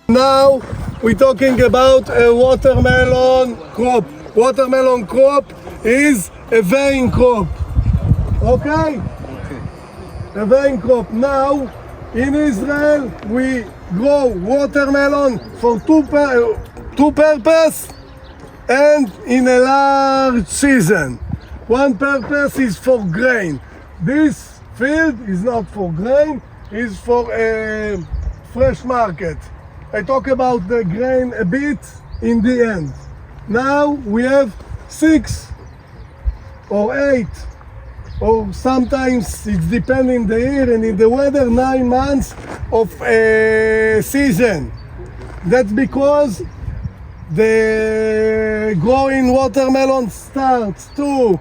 Now we're talking about a watermelon crop. Watermelon crop is a vein crop. Okay? A vein crop. Now in Israel we grow watermelon for two purposes and in a large season. One purpose is for grain. This field is not for grain, it's for a fresh market. I talk about the grain a bit in the end. Now we have 6 or 8, or sometimes it's depending the year and in the weather, 9 months of a season. That's because the growing watermelon starts to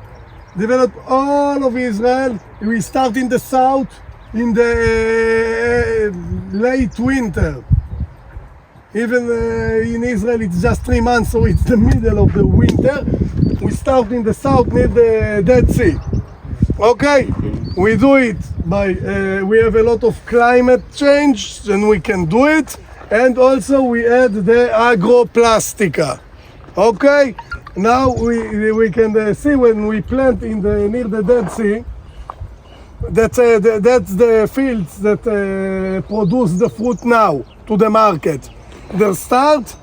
develop all of Israel. We start in the south in the late winter. Even in Israel it's just 3 months, so it's the middle of the winter. We start in the south near the Dead Sea. Okay, we do it by, we have a lot of climate change and we can do it. And also we add the agroplastica. Okay, now we can see when we plant in the near the Dead Sea, that's the fields that produce the fruit now to the market. They start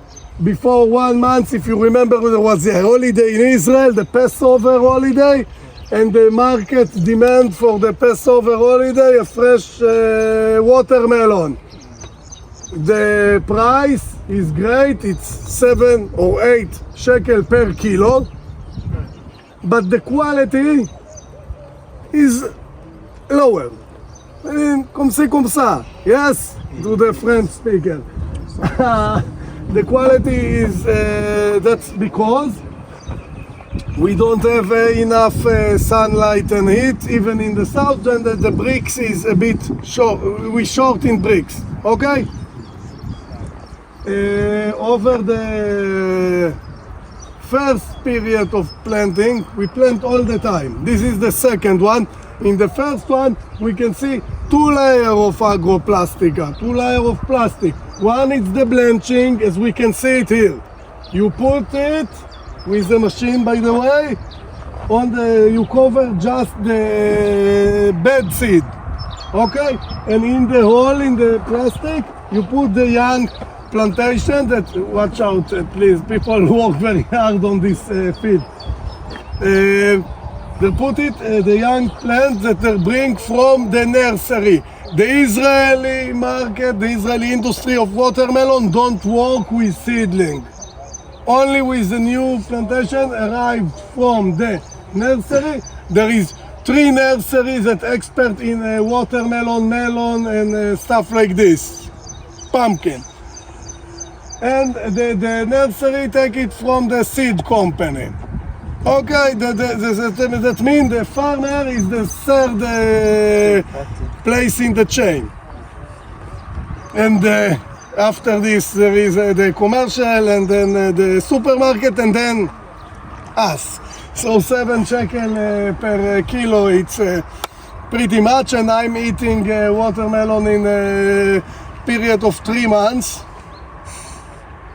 before 1 month. If you remember, there was a holiday in Israel, the Passover holiday, and the market demand for the Passover holiday a fresh watermelon. The price is great, it's 7 or 8 shekel per kilo, but the quality is lower. I mean, comme ça, yes, to the French speaker. The quality is, that's because we don't have enough sunlight and heat, even in the south, and the bricks is a bit short, we short in bricks, okay? Over the first period of planting, we plant all the time. This is the second one. In the first one, we can see 2 layers of agroplastica, 2 layers of plastic. One is the blanching, as we can see it here. You put it with the machine, by the way, on the, you cover just the bed seed, okay? And in the hole in the plastic, you put the young plantation. That, watch out, please, people work very hard on this field. They put it, the young plants that they bring from the nursery. The Israeli market, the Israeli industry of watermelon don't work with seedling. Only with the new plantation arrived from the nursery. There is 3 nurseries that expert in watermelon, melon, and stuff like this, pumpkin. And the nursery take it from the seed company. Okay, that means the farmer is the 3rd place in the chain. And after this there is the commercial, and then the supermarket, and then us. So 7 shekel per kilo, it's pretty much, and I'm eating watermelon in a period of 3 months.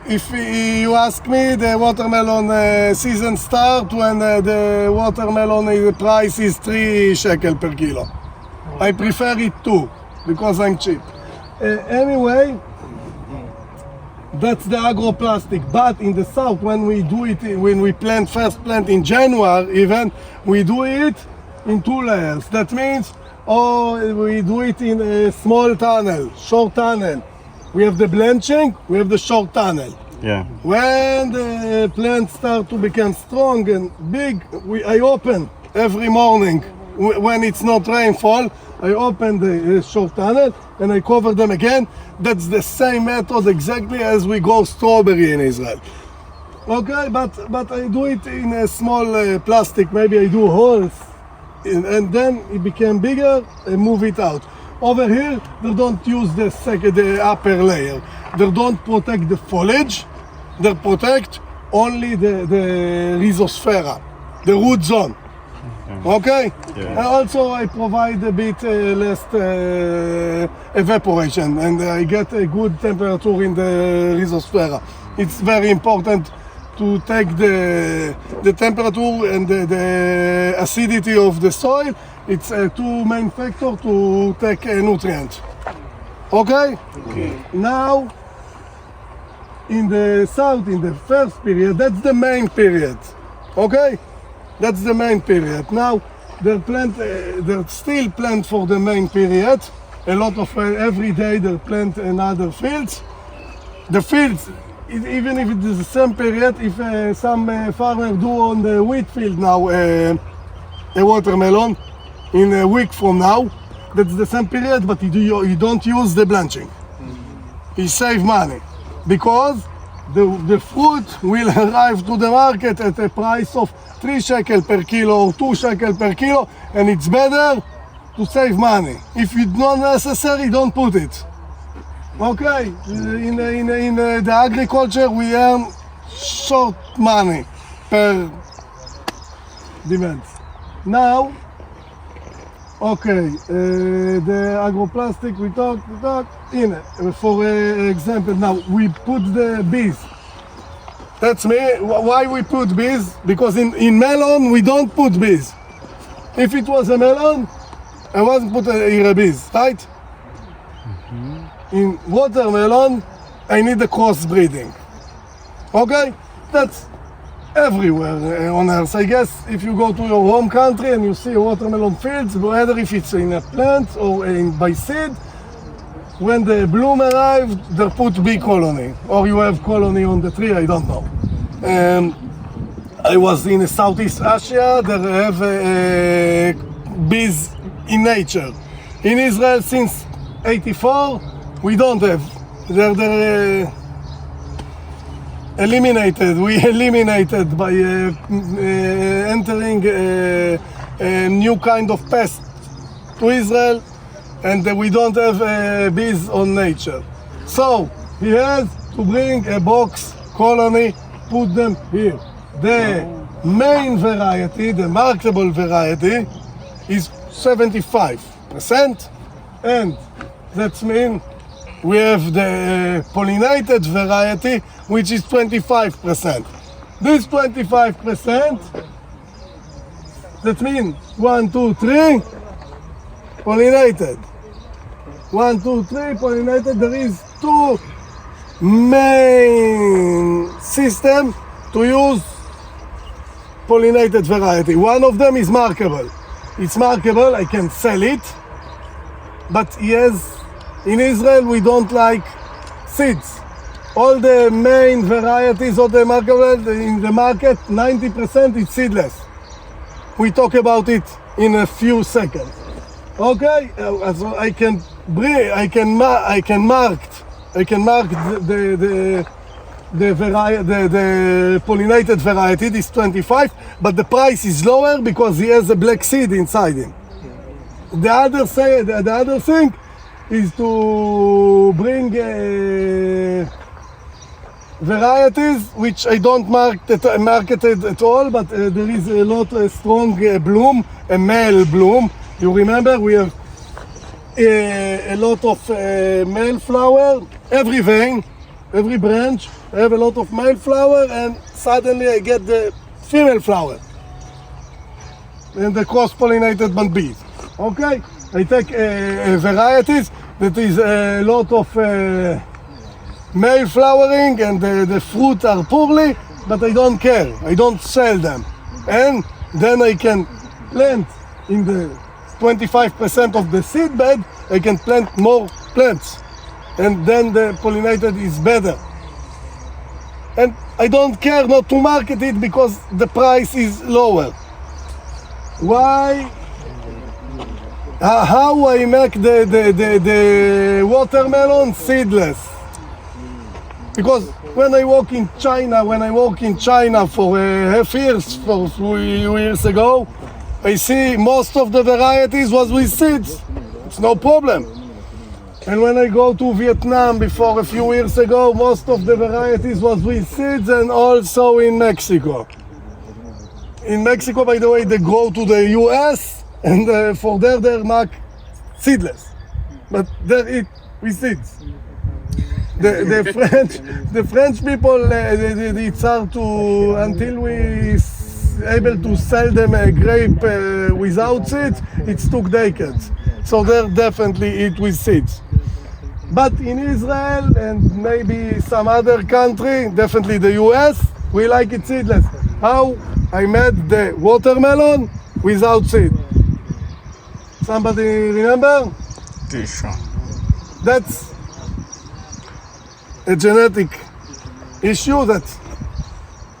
If you ask me, the watermelon season start when the watermelon price is 3 shekel per kilo. I prefer it too, because I'm cheap. Anyway, that's the agroplastic. But in the south, when we do it, when we first plant in January even, we do it in 2 layers. That means, we do it in a small tunnel, short tunnel. We have the blanching, we have the short tunnel. Yeah. When the plants start to become strong and big, I open every morning. When it's not rainfall, I open the short tunnel and I cover them again. That's the same method exactly as we grow strawberry in Israel. Okay, but I do it in a small plastic. Maybe I do holes, and then it became bigger and move it out. Over here, they don't use the upper layer. They don't protect the foliage. They protect only the rhizosphere, the root zone. Okay? Yeah. Also, I provide a bit less evaporation, and I get a good temperature in the rhizosphere. It's very important to take the temperature and the acidity of the soil. It's two main factors to take nutrients. Okay? Now, in the south, in the first period, that's the main period. Okay? That's the main period. Now, they're still plant for the main period. A lot of, every day they plant another fields. The fields, even if it is the same period, if some farmer do on the wheat field now a watermelon, in a week from now, that's the same period, but you don't use the blanching. You save money, because the fruit will arrive to the market at a price of 3 shekel per kilo or 2 shekel per kilo, and it's better to save money. If it's not necessary, don't put it. Okay, in the agriculture we earn short money per demand. Now, okay, the agroplastic we talked, for example, now we put the bees. That's me. Why we put bees? Because in melon we don't put bees. If it was a melon, I wasn't put here a bees, right? In watermelon, I need the crossbreeding. Okay? That's everywhere on earth. I guess if you go to your home country and you see watermelon fields, whether if it's in a plant or by seed, when the bloom arrived, they put bee colony, or you have colony on the tree, I don't know. I was in Southeast Asia, they have bees in nature. In Israel since '84, we don't have. They're eliminated. We eliminated by entering a new kind of pest to Israel, and we don't have bees on nature. So he has to bring a box colony, put them here. The main variety, the marketable variety, is 75%, and that means we have the pollinated variety, which is 25%. This 25%, that means 1, 2, 3 pollinated. 1, 2, 3 pollinated. There is two main systems to use pollinated variety. One of them is markable. It's markable, I can sell it, but yes, in Israel we don't like seeds. All the main varieties of the markable in the market, 90% is seedless. We talk about it in a few seconds. Okay, so I can mark the pollinated variety, this 25, but the price is lower because he has a black seed inside him. The other thing is to bring varieties which I don't marketed at all, but there is a lot of strong bloom, a male bloom. You remember we have a lot of male flower, every vein, every branch, I have a lot of male flower, and suddenly I get the female flower and the cross-pollinated bees. Okay, I take varieties that is a lot of male flowering and the fruit are poorly, but I don't care, I don't sell them. And then I can plant in the 25% of the seed bed, I can plant more plants, and then the pollinated is better. And I don't care not to market it because the price is lower. Why? How I make the watermelon seedless? Because when I work in China for half years, for 3 years ago, I see most of the varieties was with seeds. It's no problem. And when I go to Vietnam before a few years ago, most of the varieties was with seeds, and also in Mexico. in Mexico, by the way, they grow to the US, and for there they mark seedless. But they eat with seeds. The French people, it's hard to, until we able to sell them a grape without seeds, it took decades. So they definitely eat with seeds. But in Israel and maybe some other country, definitely the US, we like it seedless. How I made the watermelon without seed? Somebody remember? That's a genetic issue that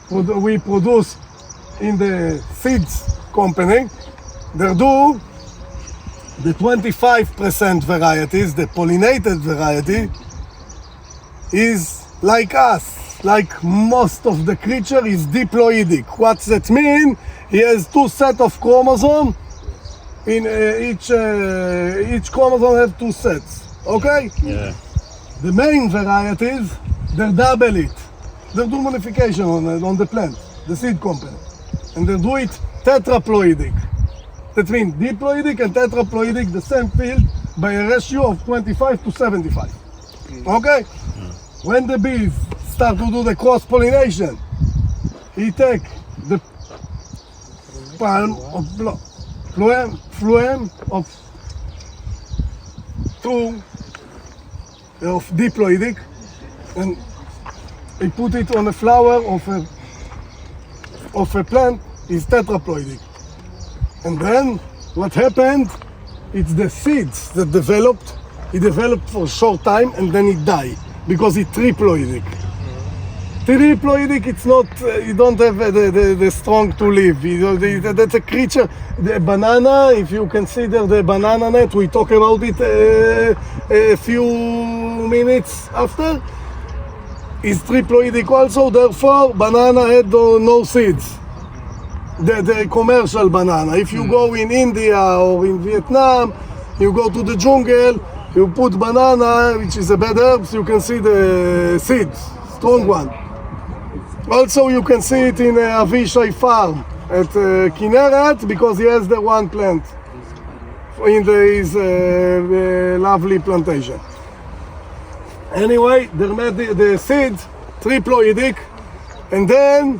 we produce in the seeds company. They do the 25% varieties, the pollinated variety, is like us, like most of the creature, is diploidic. What's that mean? He has two sets of chromosomes. In each chromosome have two sets. Okay? Yeah. The main varieties, they double it. They do modification on the plant, the seed company. And they do it tetraploidic. That means diploidic and tetraploidic, the same field, by a ratio of 25 to 75. Okay? When the bees start to do the cross-pollination, he take the palm of phloem of two of diploidic, and he put it on a flower of a plant, is tetraploidic. And then what happened, it's the seeds that developed. It developed for a short time and then it died because it's triploidic. Triploidic, it's not, you don't have the strong to live. That's a creature. The banana, if you consider the banana net, we talk about it a few minutes after, is triploidic also, therefore banana had no seeds. The commercial banana. If you go in India or in Vietnam, you go to the jungle, you put banana, which is a bad herbs, you can see the seeds, strong one. Also you can see it in Avishai farm at Kinneret, because he has the one plant in his lovely plantation. Anyway, they made the seeds triploidic, and then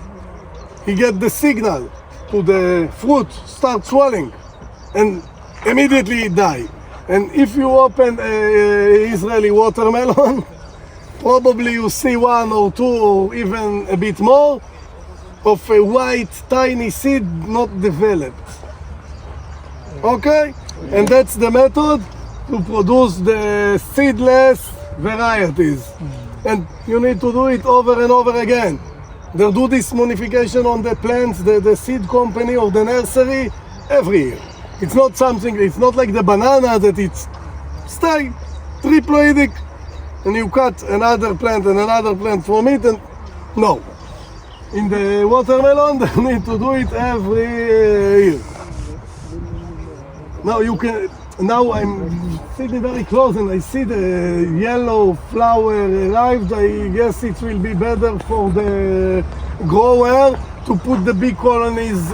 he get the signal to the fruit start swelling, and immediately it die. And if you open Israeli watermelon, probably you see one or two or even a bit more of a white tiny seed not developed. Okay? And that's the method to produce the seedless varieties. And you need to do it over and over again. They do this modification on the plants, the seed company or the nursery every year. It's not something, it's not like the banana that it's stay triploidic and you cut another plant and another plant from it, and no. In the watermelon, they need to do it every year. Now you can, now I'm sitting very close and I see the yellow flower arrived. I guess it will be better for the grower to put the bee colonies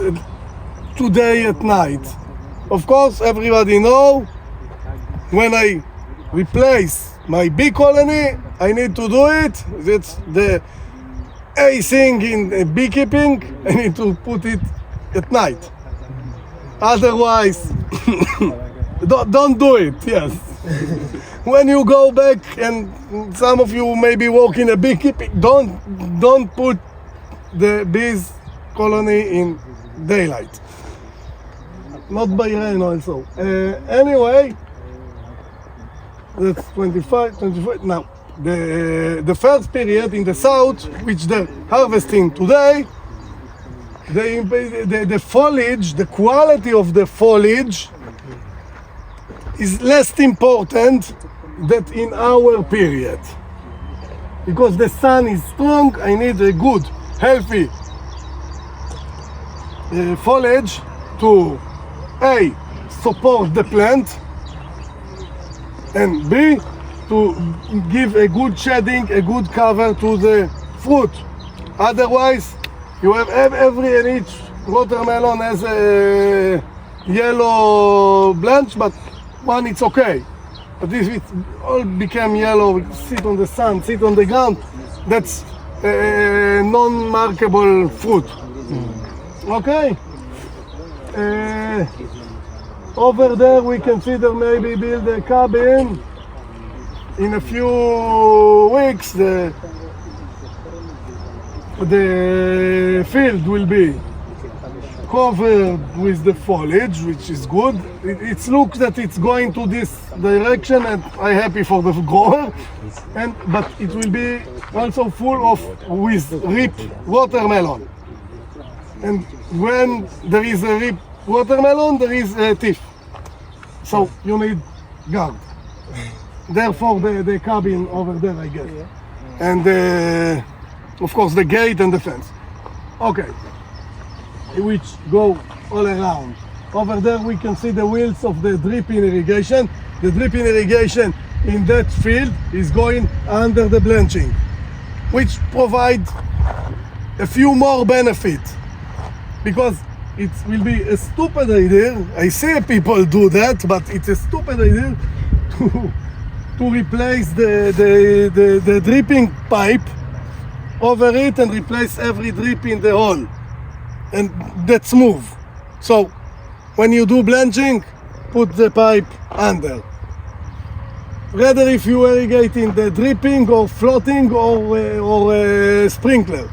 today at night. Of course, everybody know when I replace my bee colony, I need to do it. That's the A thing in beekeeping. I need to put it at night. Otherwise, don't do it, yes. When you go back, and some of you maybe work in a beekeeping, don't put the bees colony in daylight. Not by rain also. Anyway, that's 25. Now, the first period in the south, which they're harvesting today, the foliage, the quality of the foliage is less important than in our period. Because the sun is strong, I need a good, healthy foliage to A, support the plant, and B, to give a good shading, a good cover to the fruit. Otherwise, you have every and each watermelon has a yellow blanch, but one it's okay. But if it all became yellow, sit on the sun, sit on the ground, that's a non-markable fruit. Okay? Over there we consider maybe build a cabin. In a few weeks the field will be covered with the foliage, which is good. It looks that it's going to this direction, and I'm happy for the grower. But it will be also full of with ripe watermelon. And when there is a ripe watermelon, there is a thief. So you need guard. Therefore, the cabin over there, I guess. And of course, the gate and the fence. Okay. Which go all around. Over there we can see the wheels of the dripping irrigation. The dripping irrigation in that field is going under the blanching, which provide a few more benefits, because it will be a stupid idea. I see people do that, but it's a stupid idea to replace the dripping pipe over it and replace every drip in the hole. And that's move. So when you do blanching, put the pipe under. Rather if you irrigate in the dripping or floating or sprinkler.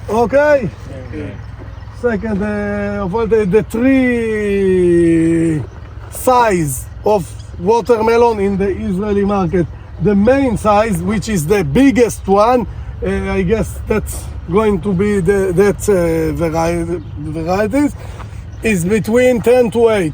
Okay? Second, of all the three size of watermelon in the Israeli market, the main size, which is the biggest one, I guess that's going to be varieties, is between 10 to 8.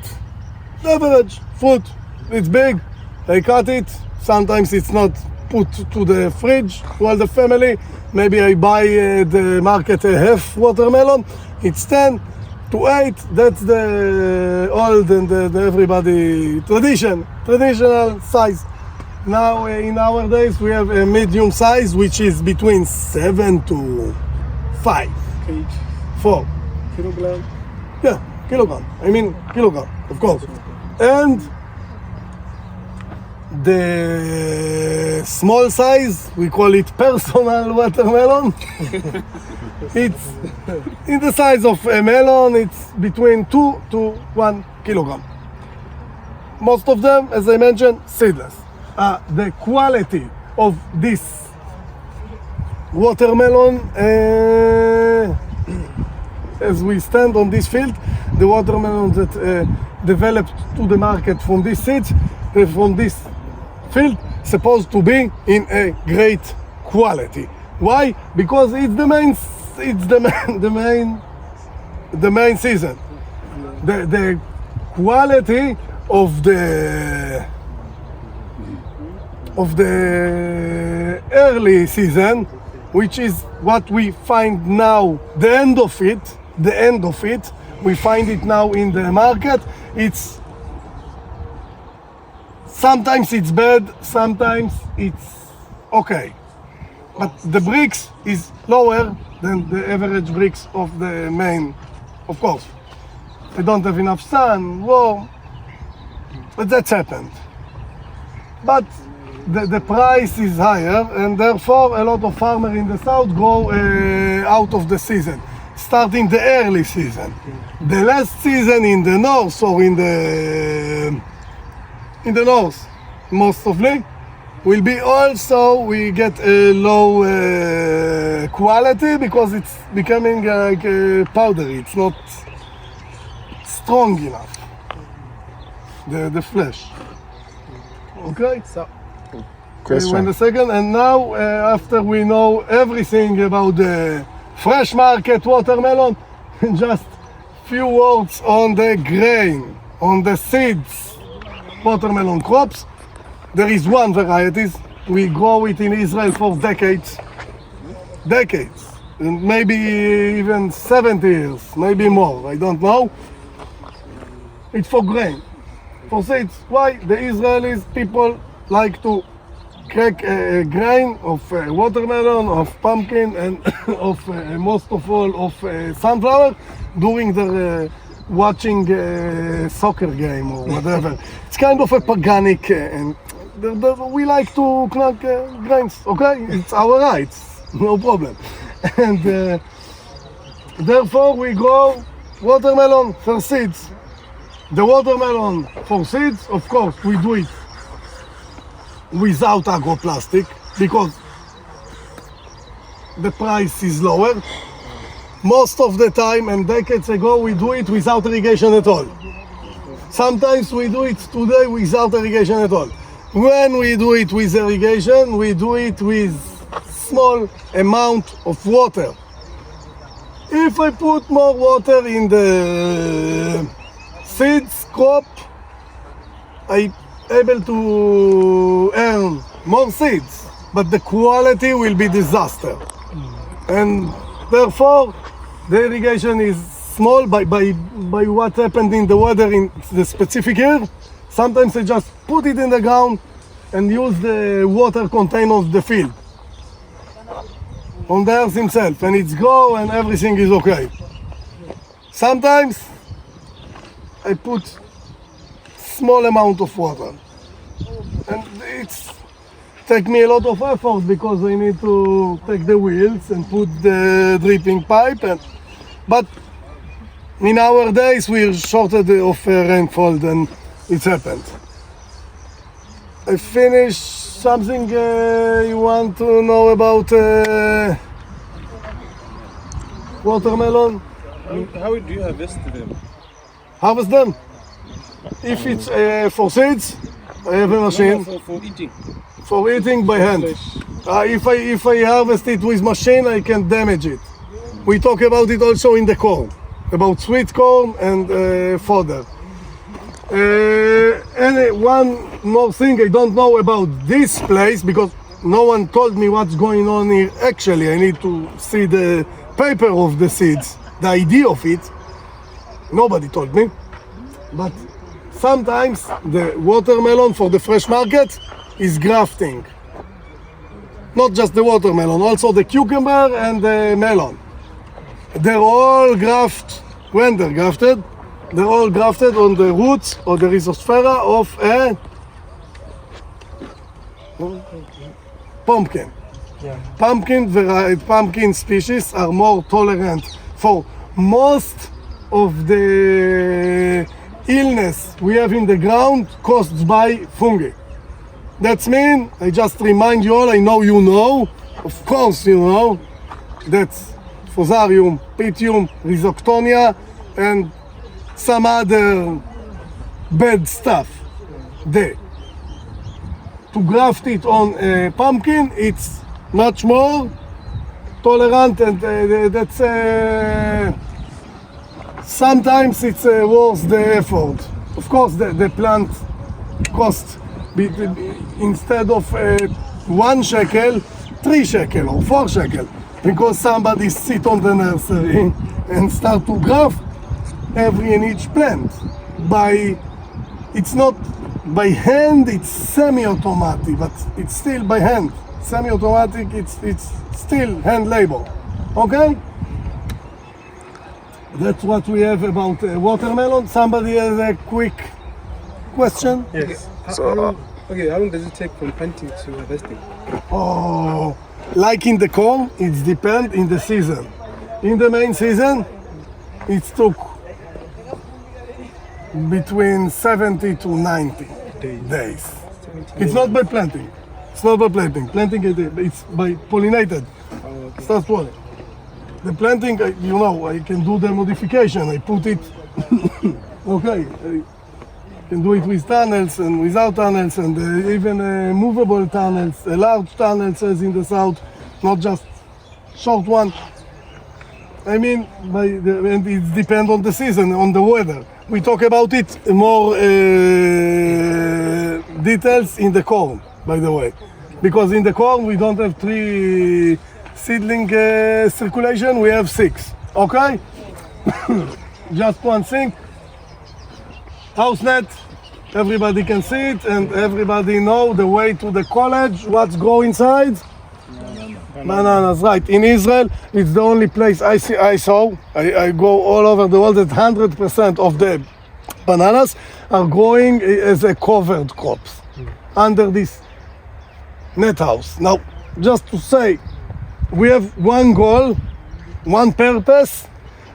The average fruit, it's big, I cut it, sometimes it's not put to the fridge, well the family, maybe I buy the market a half watermelon, it's 10 to 8, that's the old and the everybody traditional size. Now in our days we have a medium size, which is between 7 to 5. 4. Kilogram? Yeah, kilogram. I mean kilogram, of course. And the small size, we call it personal watermelon. It's in the size of a melon, it's between 2 to 1 kilogram. Most of them, as I mentioned, seedless. The quality of this watermelon, as we stand on this field, the watermelon that developed to the market from this seeds, from this field, supposed to be in a great quality. Why? Because it's the main season. The quality of the early season, which is what we find now, the end of it, we find it now in the market. It's sometimes it's bad, sometimes it's okay. But the bricks is lower than the average bricks of the main, of course. They don't have enough sun, warm, but that's happened. But the price is higher, and therefore a lot of farmers in the south go out of the season, starting the early season. The last season in the north, or in the north, mostly, will be also, we get a low quality, because it's becoming like powdery. It's not strong enough, the flesh. Okay? So, Question. a second, and now after we know everything about the fresh market watermelon, just few words on the grain, on the seeds watermelon crops. There is one variety. We grow it in Israel for decades, and maybe even 70 years, maybe more, I don't know. It's for grain, for seeds. Why? The Israelis people like to crack a grain of watermelon, of pumpkin, and of most of all of sunflower during the watching soccer game or whatever. It's kind of a paganic, and we like to crack grains. Okay, it's our rights, no problem. And therefore we grow watermelon for seeds. The watermelon for seeds, of course, we do it without agroplastic because the price is lower. Most of the time, and decades ago, we do it without irrigation at all. Sometimes we do it today without irrigation at all. When we do it with irrigation, we do it with small amount of water. If I put more water in the seeds crop, I'm able to earn more seeds, but the quality will be disaster. And therefore, the irrigation is small by what happened in the weather in the specific year. Sometimes I just put it in the ground and use the water container of the field on the earth himself, and it's grow and everything is okay. Sometimes I put small amount of water, and it's take me a lot of effort because I need to take the wheels and put the dripping pipe, but in our days we're shorted of rainfall and it's happened. I finished. Something you want to know about watermelon? How do you harvest them? Harvest them? If it's for seeds, I have a machine. For eating. For eating by hand. If I harvest it with machine, I can damage it. We talk about it also in the corn, about sweet corn and fodder. And one more thing I don't know about this place because no one told me what's going on here. Actually, I need to see the paper of the seeds, the idea of it. Nobody told me. But sometimes the watermelon for the fresh market is grafting. Not just the watermelon, also the cucumber and the melon. They're all when they're grafted, they're all grafted on the roots or the rhizosphere of a pumpkin. Pumpkin species are more tolerant for most of the illness we have in the ground caused by fungi. That means, I just remind you all, I know you know, of course you know, that's Fusarium, Pythium, Rhizoctonia, and some other bad stuff there. To graft it on a pumpkin, it's much more tolerant, and that's sometimes it's worth the effort. Of course, the plant costs instead of 1 shekel, 3 shekel or 4 shekel, because somebody sit on the nursery and start to graft every and each plant. It's not by hand, it's semi-automatic, but it's still by hand. Semi-automatic, it's still hand labor. Okay? That's what we have about watermelon. Somebody has a quick question? Yes. How long does it take from planting to harvesting? Oh, like in the corn, it depends in the season. In the main season, it took between 70 to 90 days. It's not by planting. It's not by planting. Planting, it's by pollinated. Start falling. The planting, you know, I can do the modification. I put it, okay, I can do it with tunnels and without tunnels, and even movable tunnels, large tunnels as in the south, not just short one. I mean, and it depends on the season, on the weather. We talk about it more details in the corn, by the way, because in the corn we don't have 3 seedling circulation, we have 6. Okay? Just one thing. House net, everybody can see it, and everybody know the way to the college. What's go inside? Bananas, right. In Israel, it's the only place I go all over the world that 100% of the bananas are growing as a covered crops under this net house. Now, just to say, we have one goal, one purpose,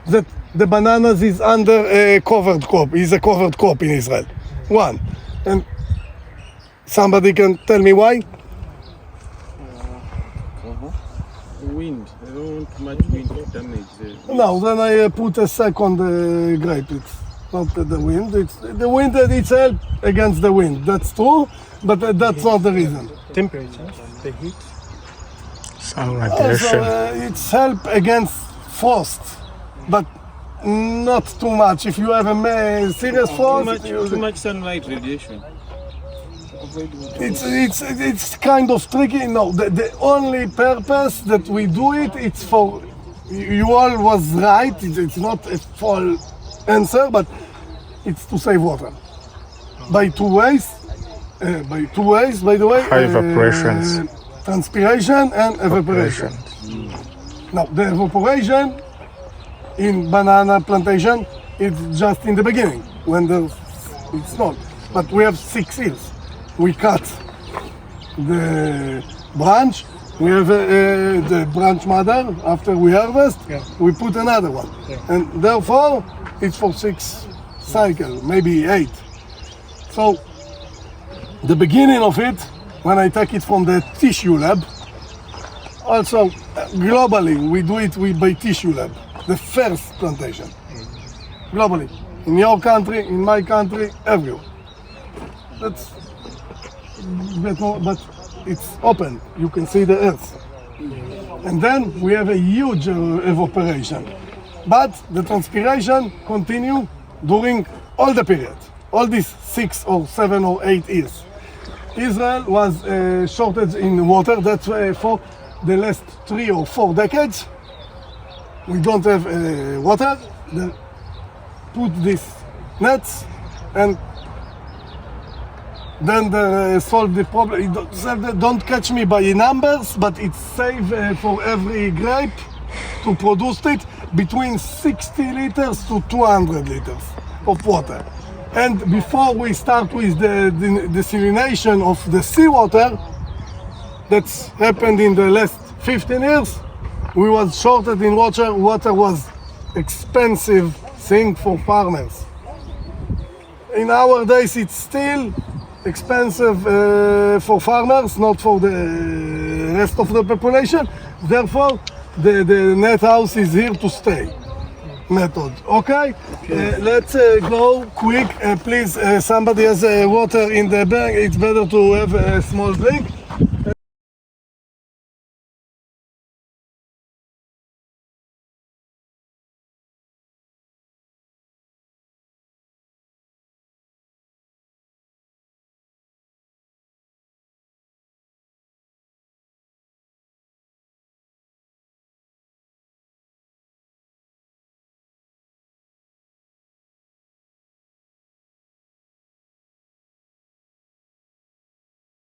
that the bananas is under a covered crop, is a covered crop in Israel. One. And somebody can tell me why? Wind. I don't want too much wind to damage the... No, then I put a second grape. It's not the wind. It's the wind that it's help against the wind. That's true, but that's not the reason. Temperature, the heat. Sun Also, radiation. it's help against frost, but not too much. If you have a serious frost, Too much sunlight radiation. it's kind of tricky. No, the only purpose that we do it, it's for, you all was right, it's not a full answer, but it's to save water. By two ways, by the way. High evaporations. Transpiration and evaporation. Now, the evaporation in banana plantation, it's just in the beginning, when it's not. But we have 6 years. We cut the branch, we have the branch mother, after we harvest, we put another one. And therefore, it's for 6 cycles, maybe 8. So, the beginning of it, when I take it from the tissue lab, also globally, we do it by tissue lab, the first plantation, globally, in your country, in my country, everywhere. That's but it's open, you can see the earth. And then we have a huge evaporation. But the transpiration continue during all the period, all these 6 or 7 or 8 years. Israel was a shortage in water, that's why for the last 3 or 4 decades, we don't have water. They put these nets and then they solve the problem. Don't catch me by numbers, but it's safe for every grape to produce it between 60 liters to 200 liters of water. And before we start with the desalination of the seawater, that's happened in the last 15 years, we was shorted in water. Water was expensive thing for farmers. In our days, it's still expensive for farmers, not for the rest of the population. Therefore, the net house is here to stay. Method. Okay? Let's go quick. Please, somebody has water in the bag. It's better to have a small drink.